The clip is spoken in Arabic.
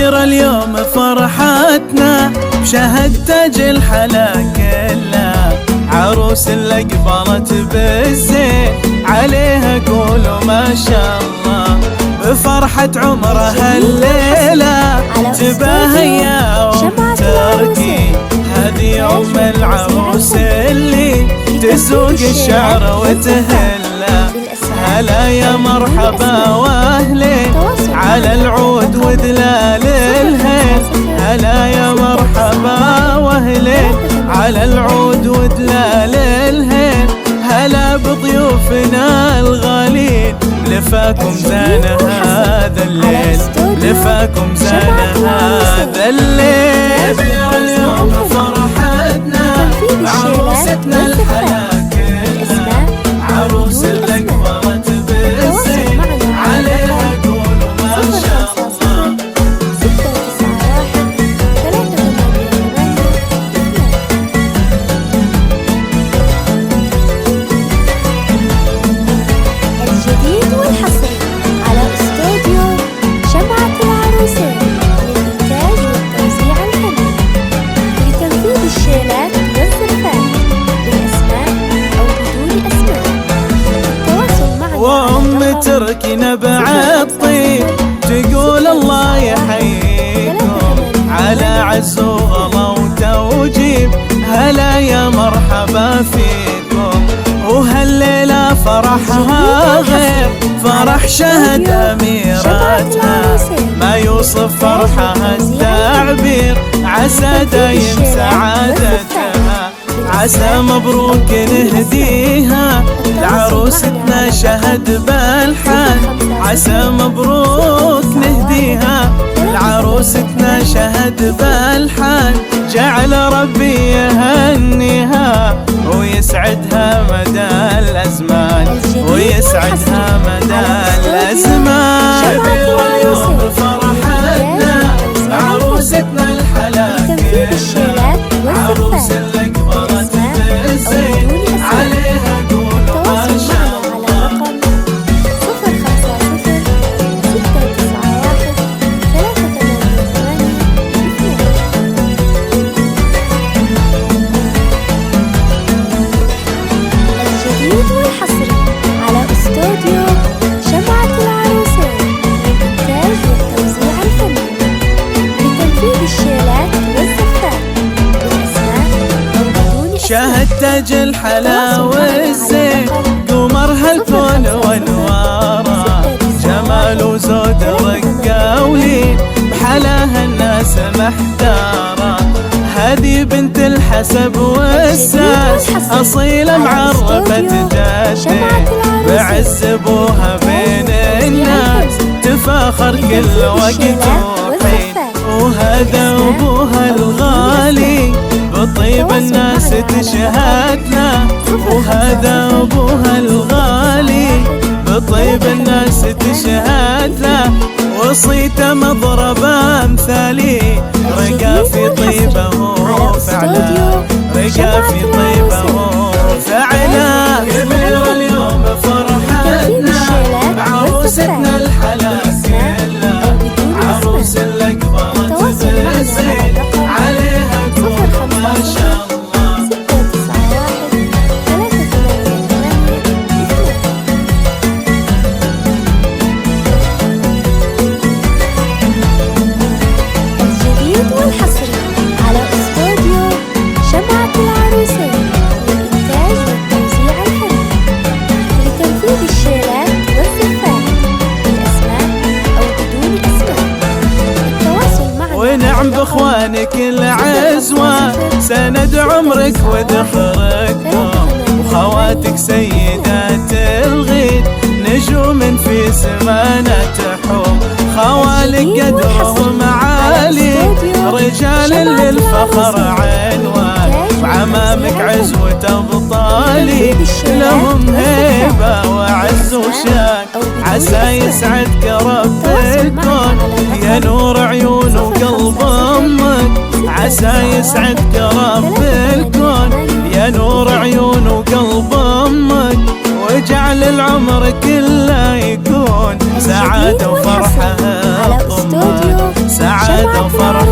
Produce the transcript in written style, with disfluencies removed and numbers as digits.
كبيرة اليوم فرحتنا بشهد تاج الحلا كله، عروس اللي قبلت بالزين عليها قولوا ما شاء الله. بفرحة عمرها الليلة تباهيا وتركي، هذه أم العروس اللي تسوق الشعر وتهلا. هلا يا مرحبا واهلين على العود ودلال الهيل، هلا يا مرحبا واهلين على العود ودلال الهيل. هلا بضيوفنا الغالين لفاكم زان هذا الليل، لفاكم زان هذا الليل. اليوم فرحتنا عروستنا الحلا كلها، عروس اللي قبلت بالزين عليها قولوا ما شاء الله. الجديد والحصري على استوديو شمعة العروسين للإنتاج والتوزيع الفني لتنفيذ الشيلات والزفات بالأسماء أو بدون أسماء. التواصل معنا وأم تركنا بعد طيب تقول الله يحييكم على عز وغلا وتوجيب. هلا يا مرحبا فيكم، وهالليلة فرحها غير فرح شهد أميراتها، ما يوصف فرحها التعبير. عسى دايم سعادتها، عسى مبروك نهديها لعروستنا شهد بالحان. عسى مبروك نهديها لعروستنا شهد بالحان. جعل ربي يهنيها ويسعدها مدى الأزمان، ويسعدها مدى الأزمان. اليوم فرحتنا عروستنا الحلا كلها، عروس اللي قبلت بالزين عليها قولوا ما شاء الله. الجديد والحصري على استوديو شمعة العروسين للإنتاج والتوزيع الفني لتنفيذ الشيلات والزفات بالأسماء أو بدون أسماء. شهد تاج الحلا والزين قمرها الكون وانواره، جمال وزود رقة ولين بحلاها الناس محتارة. هذه بنت الحسب والساس أصيلة معرفة جدي، بعز ابوها بين الناس تفاخر كل وقت وحين. وهذا ابوها الغالي بطيب الناس تشهد له، وهذا ابوها الغالي بطيب الناس تشهد له. وصيته مضربة مثالي رقا في طيبه وفعلا، رقا في طيبه وفعلا. كبير اليوم فرحتنا بعروستنا الحلا كلها، عروس اللي قبلت بالزين عليها قولوا ما شاء الله. الجديد والحصري على استوديو شمعة العروسين للإنتاج والتوزيع الفني لتنفيذ الشيلات والزفات بالأسماء أو بدون أسماء. التواصل معنا ونعم باخوانك العزوة سند عمرك وذخركم، وخواتك سيدات الغيد نجوم في سمانة تحوم. خوالك قدرهم عالي رجال للفخر عنوان، وعمامك عزوة أبطالي لهم هيبة وعز وشان. عسى يسعدك رب الكون يا نور عيون وقلب أمك، عسى يسعدك رب الكون يا نور عيون وقلب أمك. واجعل العمر كله يكون سعادة وفرحة طمك، سعادة وفرح